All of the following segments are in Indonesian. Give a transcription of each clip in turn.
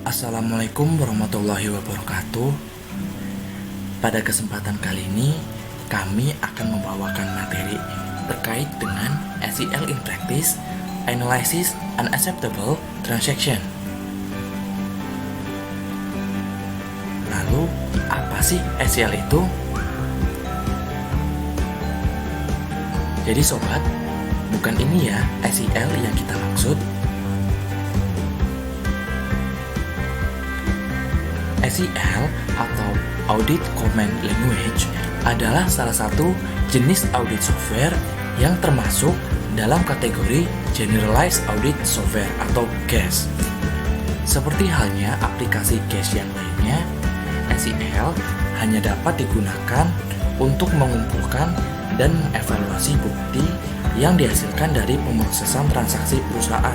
Assalamualaikum warahmatullahi wabarakatuh. Pada kesempatan kali ini, kami akan membawakan materi terkait dengan SEL in Practice, Analysis Unacceptable Transaction. Lalu, apa sih SEL itu? Jadi sobat, bukan ini ya SEL yang kita maksud. SEL atau Audit Command Language adalah salah satu jenis audit software yang termasuk dalam kategori Generalized Audit Software atau GAS. Seperti halnya aplikasi GAS yang lainnya, SEL hanya dapat digunakan untuk mengumpulkan dan mengevaluasi bukti yang dihasilkan dari pemrosesan transaksi perusahaan,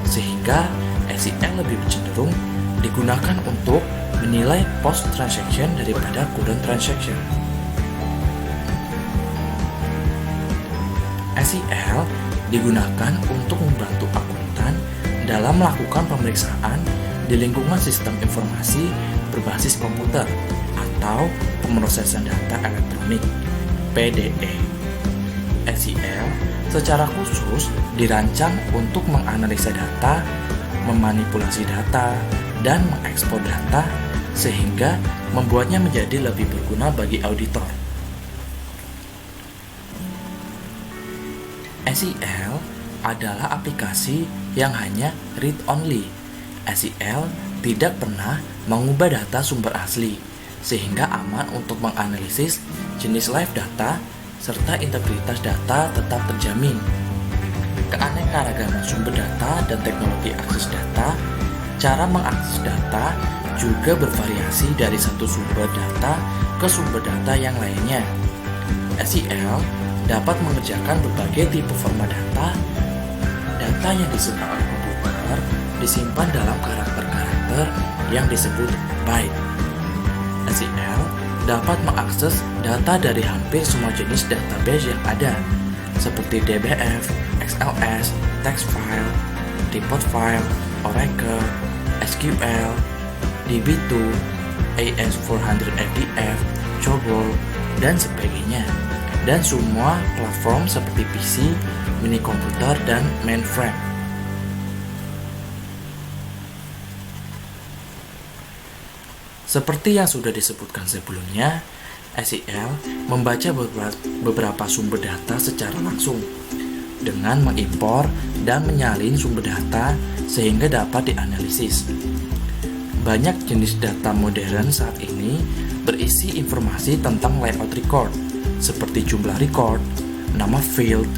sehingga SEL lebih cenderung digunakan untuk menilai post transaction daripada current transaction. SEL digunakan untuk membantu akuntan dalam melakukan pemeriksaan di lingkungan sistem informasi berbasis komputer atau pemrosesan data elektronik (PDE). SEL secara khusus dirancang untuk menganalisa data, memanipulasi data, dan mengekspor data sehingga membuatnya menjadi lebih berguna bagi auditor. SEL adalah aplikasi yang hanya read only. SEL tidak pernah mengubah data sumber asli, sehingga aman untuk menganalisis jenis live data serta integritas data tetap terjamin. Keanekaragaman sumber data dan teknologi akses data, cara mengakses data juga bervariasi dari satu sumber data ke sumber data yang lainnya. SEL dapat mengerjakan berbagai tipe format data. Data yang disimpan oleh komputer disimpan dalam karakter-karakter yang disebut byte. SEL dapat mengakses data dari hampir semua jenis database yang ada, seperti DBF, XLS, text file, report file, Oracle, SQL, DB2, AS400FDF, COBOL, dan sebagainya, dan semua platform seperti PC, mini komputer, dan mainframe. Seperti yang sudah disebutkan sebelumnya, SEL membaca beberapa sumber data secara langsung dengan mengimpor dan menyalin sumber data sehingga dapat dianalisis. Banyak jenis data modern saat ini berisi informasi tentang layout record, seperti jumlah record, nama field,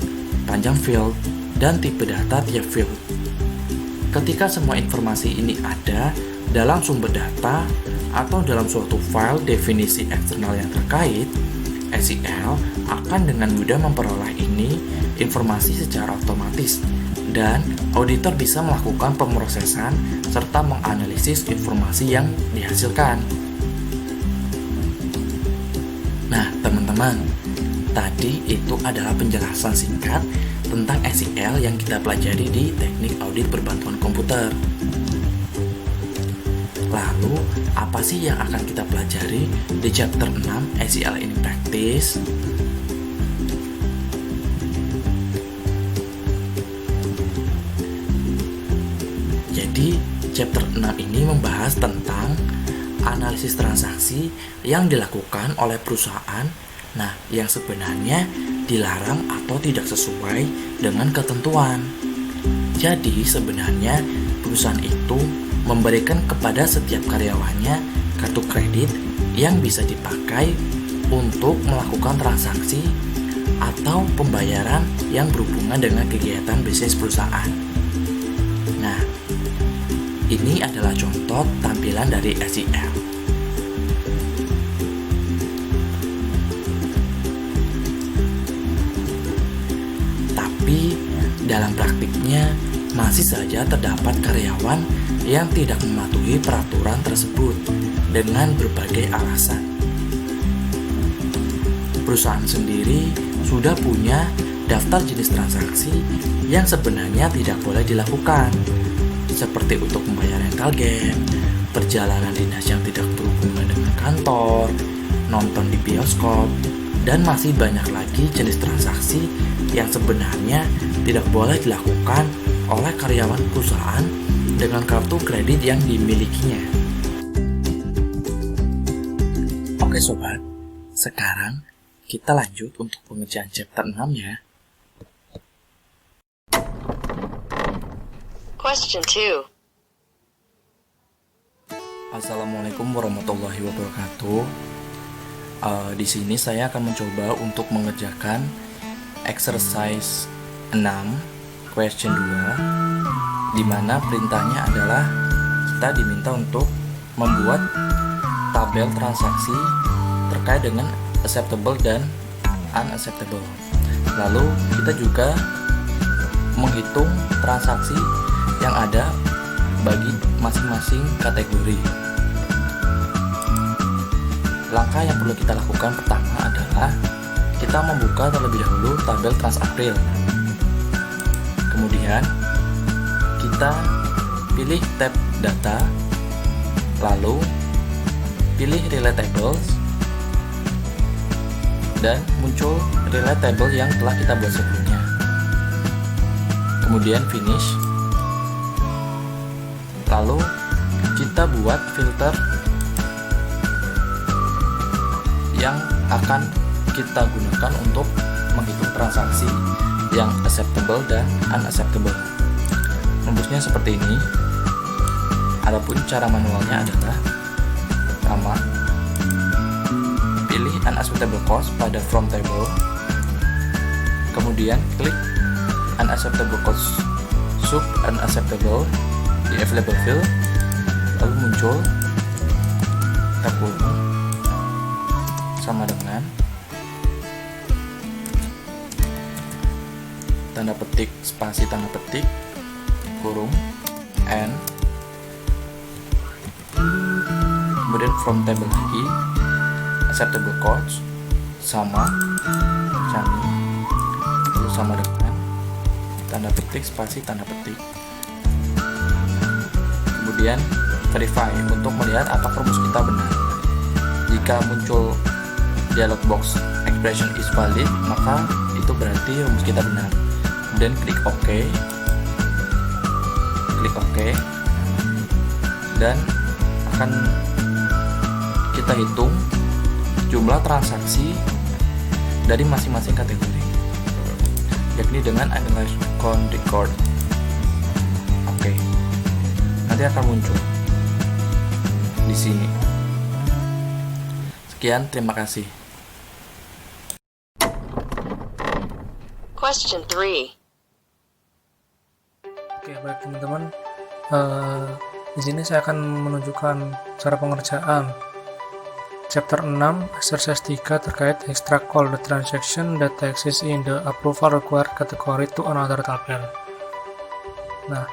panjang field, dan tipe data tiap field. Ketika semua informasi ini ada dalam sumber data atau dalam suatu file definisi eksternal yang terkait, SEL akan dengan mudah memperoleh informasi secara otomatis, dan auditor bisa melakukan pemrosesan serta menganalisis informasi yang dihasilkan. Nah, teman-teman, tadi itu adalah penjelasan singkat tentang SEL yang kita pelajari di teknik audit berbantuan komputer. Lalu, apa sih yang akan kita pelajari di chapter 6 SEL in Practice? Jadi, chapter 6 ini membahas tentang analisis transaksi yang dilakukan oleh perusahaan, yang sebenarnya dilarang atau tidak sesuai dengan ketentuan. Jadi, sebenarnya perusahaan itu memberikan kepada setiap karyawannya kartu kredit yang bisa dipakai untuk melakukan transaksi atau pembayaran yang berhubungan dengan kegiatan bisnis perusahaan. Nah, ini adalah contoh tampilan dari SEL. Tapi dalam praktiknya masih saja terdapat karyawan yang tidak mematuhi peraturan tersebut dengan berbagai alasan. Perusahaan sendiri sudah punya daftar jenis transaksi yang sebenarnya tidak boleh dilakukan, seperti untuk membayar rental game, perjalanan dinas yang tidak berhubungan dengan kantor, nonton di bioskop, dan masih banyak lagi jenis transaksi yang sebenarnya tidak boleh dilakukan oleh karyawan perusahaan dengan kartu kredit yang dimilikinya. Oke sobat, sekarang kita lanjut untuk pengerjaan chapter 6 ya. Question 2. Assalamualaikum warahmatullahi wabarakatuh. Di sini saya akan mencoba untuk mengerjakan exercise 6 question 2, di mana perintahnya adalah kita diminta untuk membuat tabel transaksi terkait dengan acceptable dan unacceptable. Lalu kita juga menghitung transaksi yang ada bagi masing-masing kategori. Langkah yang perlu kita lakukan pertama adalah kita membuka terlebih dahulu tabel Transapril. Kemudian kita pilih tab data, lalu pilih relate tables, dan muncul relate table yang telah kita buat sebelumnya. Kemudian finish. Lalu kita buat filter yang akan kita gunakan untuk menghitung transaksi yang acceptable dan unacceptable. Rumusnya seperti ini. Adapun cara manualnya adalah pertama, pilih unacceptable cost pada from table, kemudian klik unacceptable cost sub unacceptable di available field, lalu muncul tab kurung sama dengan tanda petik spasi tanda petik kurung and, kemudian from table lagi acceptable cost sama lalu sama dengan tanda petik spasi tanda petik, kemudian verify untuk melihat apakah rumus kita benar. Jika muncul dialog box expression is valid, maka itu berarti rumus kita benar. Kemudian klik OK, dan akan kita hitung jumlah transaksi dari masing-masing kategori, yakni dengan analyze count record. Oke, nanti akan muncul di sini. Sekian, terima kasih. Question 3. Oke, baik teman-teman. Di sini saya akan menunjukkan cara pengerjaan chapter 6 exercise 3 terkait extract all the transaction that exists in the approval required category to another tabel. Nah,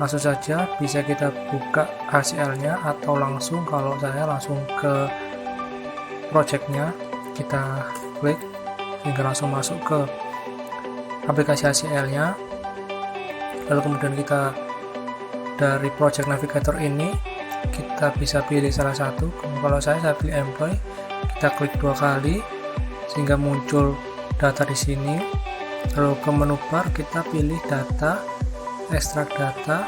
langsung saja bisa kita buka HCL-nya atau langsung, kalau saya langsung ke project-nya, kita klik hingga langsung masuk ke aplikasi HCL-nya. Lalu kemudian kita dari project navigator ini kita bisa pilih salah satu. Kalau saya pilih employee, kita klik 2 kali sehingga muncul data di sini. Lalu ke menu bar kita pilih data, extract data.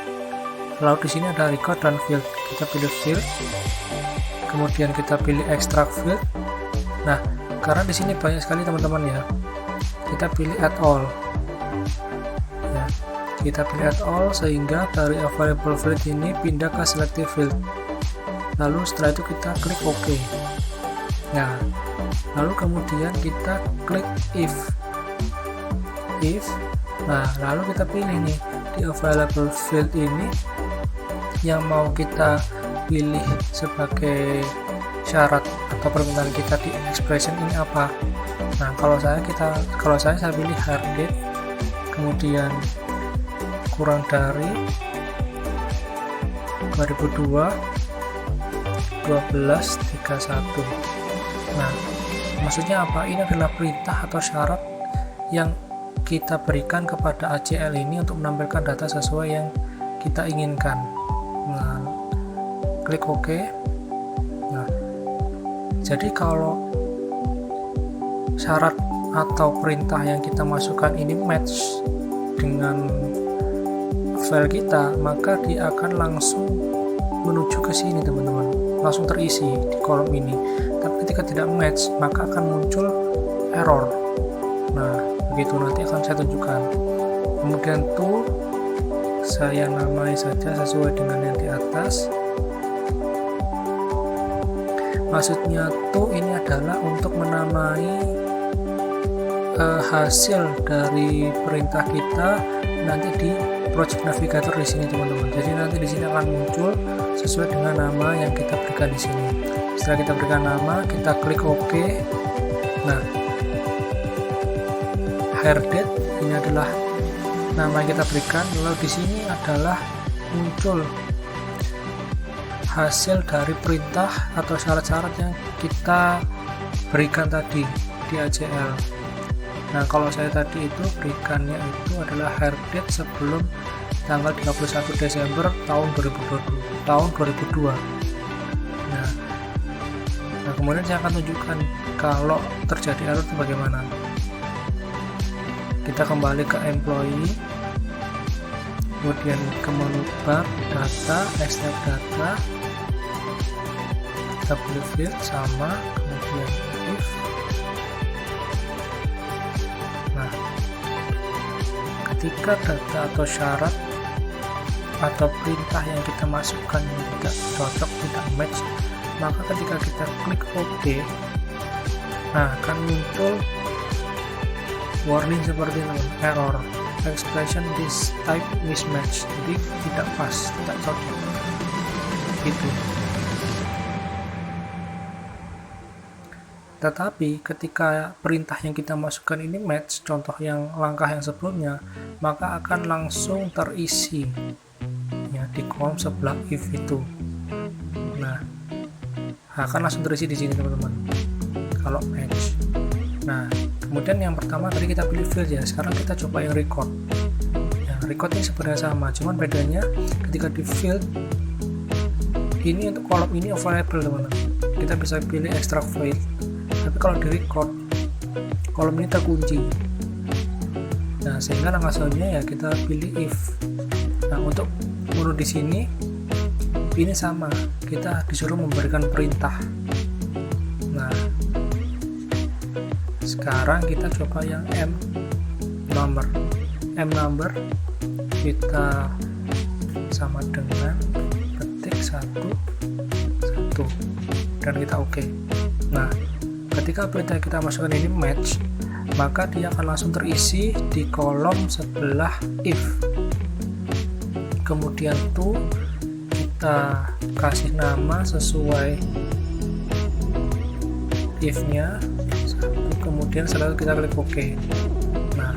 Lalu di sini ada record dan field. Kita pilih field. Kemudian kita pilih extract field. Nah, karena di sini banyak sekali teman-teman ya, kita pilih add all. Ya, kita pilih add all sehingga dari available field ini pindah ke selected field. Lalu setelah itu kita klik OK. Nah, lalu kemudian kita klik if. Nah, lalu kita pilih nih di available field ini yang mau kita pilih sebagai syarat atau permintaan kita di expression ini apa. Nah, kalau saya pilih hard date, kemudian kurang dari 2002 1231. Nah, maksudnya apa? Ini adalah perintah atau syarat yang kita berikan kepada ACL ini untuk menampilkan data sesuai yang kita inginkan. Nah, klik OK. Nah, jadi kalau syarat atau perintah yang kita masukkan ini match dengan file kita, maka dia akan langsung menuju ke sini teman-teman, langsung terisi di kolom ini. Tapi ketika tidak match, maka akan muncul error. Nah, begitu nanti akan saya tunjukkan. Kemudian tool saya namai saja sesuai dengan yang di atas. Maksudnya tool ini adalah untuk menamai hasil dari perintah kita nanti di project navigator di sini teman-teman. Jadi nanti di sini akan muncul sesuai dengan nama yang kita berikan di sini. Setelah kita berikan nama, kita klik OK. Nah, hire date ini adalah nama yang kita berikan. Lalu di sini adalah muncul hasil dari perintah atau syarat-syarat yang kita berikan tadi di ACL. Nah, kalau saya tadi itu berikannya itu adalah hire date sebelum tanggal 31 Desember tahun 2002. Nah, kemudian saya akan tunjukkan kalau terjadi error itu bagaimana. Kita kembali ke employee, kemudian ke menu bar, data, extract data, kita pilih field sama, kemudian if. Nah, ketika data atau syarat atau perintah yang kita masukkan tidak cocok, tidak match, maka ketika kita klik OK, nah akan muncul warning seperti ini, error expression this type mismatch, jadi tidak pas, tidak cocok gitu. Tetapi ketika perintah yang kita masukkan ini match, contoh yang langkah yang sebelumnya, maka akan langsung terisi ya di kolom sebelah if itu. Nah, akan langsung terisi di sini teman-teman kalau match. Nah, kemudian yang pertama tadi kita pilih field ya, sekarang kita coba yang record ya. Record ini sebenarnya sama, cuman bedanya ketika di field ini untuk kolom ini available teman-teman, kita bisa pilih extract file. Tapi kalau di record kolom ini terkunci. Nah, sehingga langkah selanjutnya ya kita pilih if. Nah, untuk menu di sini ini sama, kita disuruh memberikan perintah. Nah, sekarang kita coba yang M number kita sama dengan ketik 1 dan kita OK. Nah, ketika perintah yang kita masukkan ini match, maka dia akan langsung terisi di kolom sebelah if. Kemudian tuh kita kasih nama sesuai if-nya, kemudian setelah kita klik OK. Nah,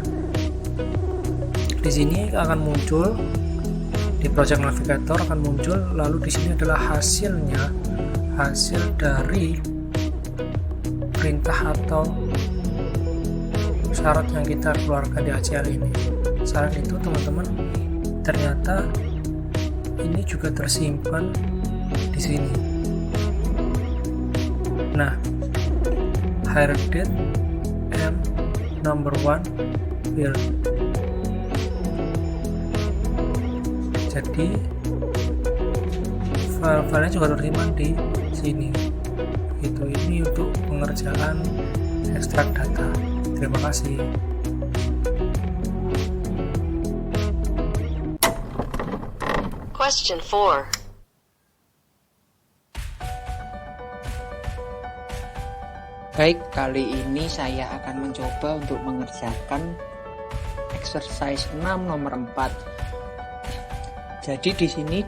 di sini akan muncul di project navigator akan muncul, lalu di sini adalah hasilnya, hasil dari perintah atau syarat yang kita keluarkan di ACL ini. Syarat itu teman-teman ternyata ini juga tersimpan di sini. Nah, hire date M number 1 field. Jadi file-filenya juga tersimpan di sini. Itu ini untuk pengerjaan ekstrak data. Terima kasih. Question 4. Baik, kali ini saya akan mencoba untuk mengerjakan exercise 6 nomor 4. Jadi di sini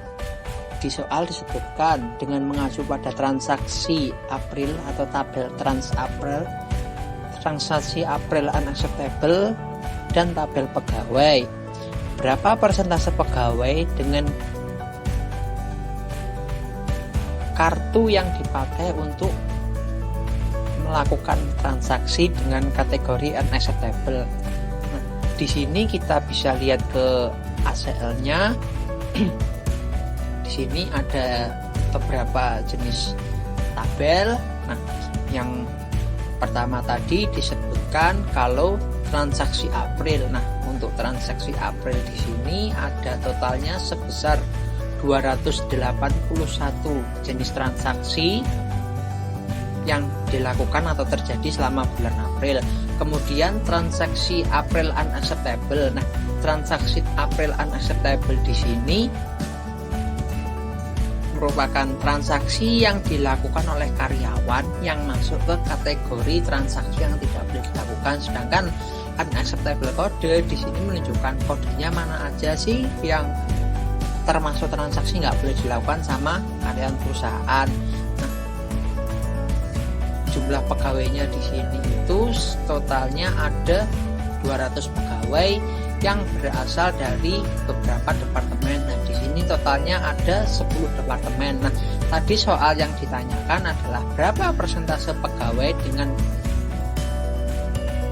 di soal disebutkan dengan mengacu pada transaksi April atau tabel Trans-April, transaksi April unacceptable, dan tabel pegawai. Berapa persentase pegawai dengan kartu yang dipakai untuk melakukan transaksi dengan kategori unacceptable. Nah, di sini kita bisa lihat ke ACL-nya. Di sini ada beberapa jenis tabel. Nah, yang pertama tadi disebutkan kalau transaksi April. Nah, untuk transaksi April di sini ada totalnya sebesar 281 jenis transaksi yang dilakukan atau terjadi selama bulan April. Kemudian transaksi April unacceptable. Nah, transaksi April unacceptable di sini merupakan transaksi yang dilakukan oleh karyawan yang masuk ke kategori transaksi yang tidak boleh dilakukan. Sedangkan unacceptable kode di sini menunjukkan kodenya mana aja sih yang termasuk transaksi nggak boleh dilakukan sama karyawan perusahaan. Nah, jumlah pegawainya di sini itu totalnya ada 200 pegawai yang berasal dari beberapa departemen. Nah, di sini totalnya ada 10 departemen. Nah, tadi soal yang ditanyakan adalah berapa persentase pegawai dengan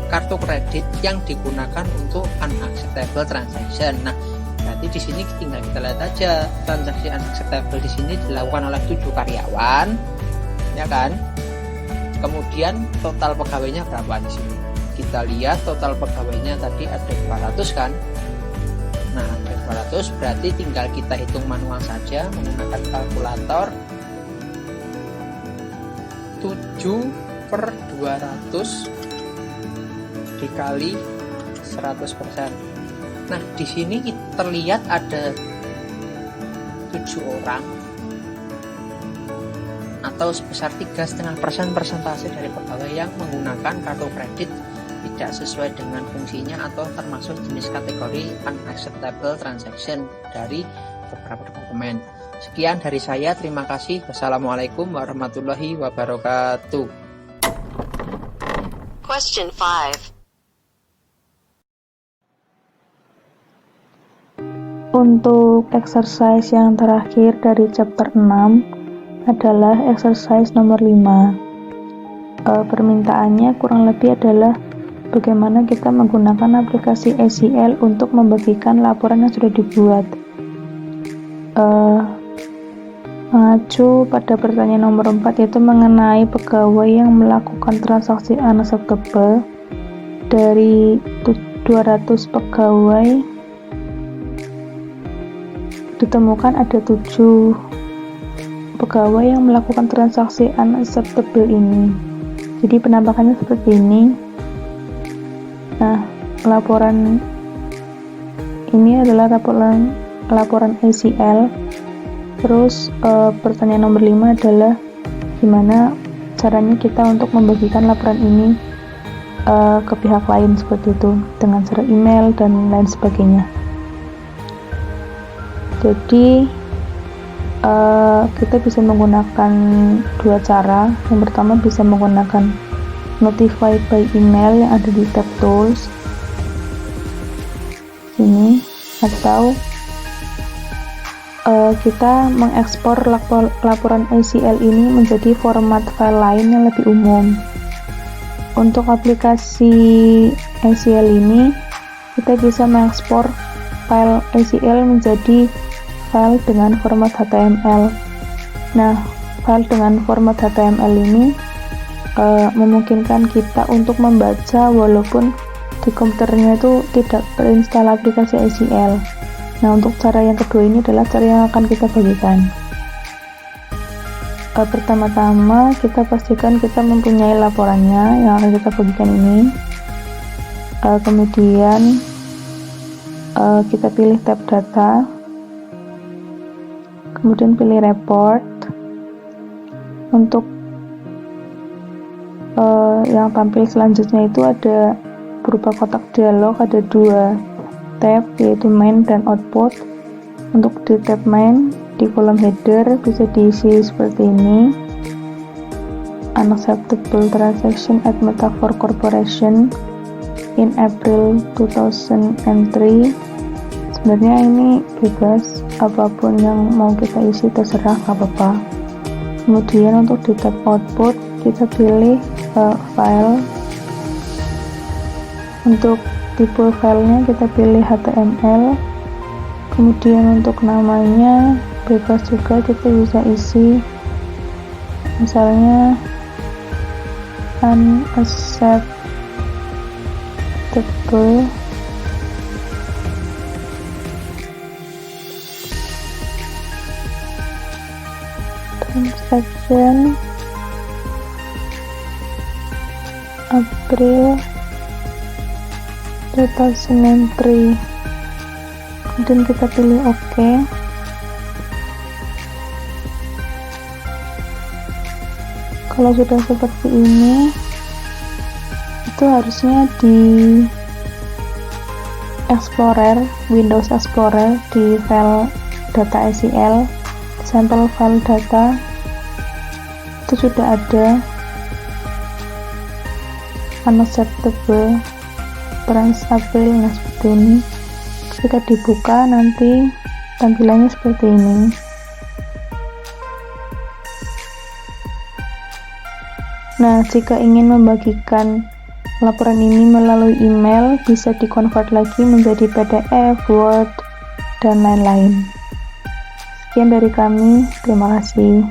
kartu kredit yang digunakan untuk unacceptable transaction. Nah, berarti di sini tinggal kita lihat aja transaksi unacceptable di sini dilakukan oleh 7 karyawan, ya kan? Kemudian total pegawainya berapa di sini? Kita lihat total pegawainya tadi ada 200 kan? Nah, ada 200 berarti tinggal kita hitung manual saja menggunakan kalkulator. 7/200 dikali 100%. Nah, di sini terlihat ada 7 orang atau sebesar 3,5% persentase dari pegawai yang menggunakan kartu kredit tidak sesuai dengan fungsinya atau termasuk jenis kategori unacceptable transaction dari beberapa departemen. Sekian dari saya, terima kasih. Wassalamualaikum warahmatullahi wabarakatuh. Question 5. Untuk exercise yang terakhir dari chapter 6 adalah exercise nomor 5. Permintaannya kurang lebih adalah bagaimana kita menggunakan aplikasi ACL untuk membagikan laporan yang sudah dibuat. Mengacu pada pertanyaan nomor 4 yaitu mengenai pegawai yang melakukan transaksi unacceptable. Dari 200 pegawai ditemukan ada 7 pegawai yang melakukan transaksi unacceptable ini. Jadi penampakannya seperti ini. Nah, laporan ini adalah laporan ACL. Terus pertanyaan nomor 5 adalah gimana caranya kita untuk membagikan laporan ini ke pihak lain seperti itu dengan cara email dan lain sebagainya. Jadi kita bisa menggunakan 2 cara. Yang pertama bisa menggunakan notify by email yang ada di tab tools ini, atau kita mengekspor laporan ACL ini menjadi format file lain yang lebih umum. Untuk aplikasi ACL ini kita bisa mengekspor file ACL menjadi file dengan format HTML. Nah, file dengan format HTML ini memungkinkan kita untuk membaca walaupun di komputernya itu tidak terinstall aplikasi ACL. Nah, untuk cara yang kedua ini adalah cara yang akan kita bagikan. Pertama-tama kita pastikan kita mempunyai laporannya yang akan kita bagikan ini. Kemudian kita pilih tab data, kemudian pilih report. Untuk yang tampil selanjutnya itu ada berupa kotak dialog, ada 2 tab yaitu main dan output. Untuk di tab main, di kolom header bisa diisi seperti ini: unacceptable transaction at Metaphor Corporation in April 2003. Sebenarnya ini bebas, apapun yang mau kita isi terserah, gak apa-apa. Kemudian untuk di tab output kita pilih file. Untuk tipe filenya kita pilih HTML, kemudian untuk namanya bebas juga, kita bisa isi misalnya unacceptable transaction April 2003, kemudian kita pilih OK. Kalau sudah seperti ini, itu harusnya di Explorer, Windows Explorer, di file data SEL, sampel file data, itu sudah ada unacceptable trans April. Nah, seperti ini. Ketika dibuka nanti tampilannya seperti ini. Nah, jika ingin membagikan laporan ini melalui email, bisa dikonvert lagi menjadi PDF, Word, dan lain-lain. Sekian dari kami, terima kasih.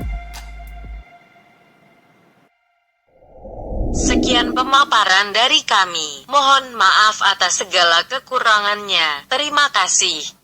Sekian pemaparan dari kami. Mohon maaf atas segala kekurangannya. Terima kasih.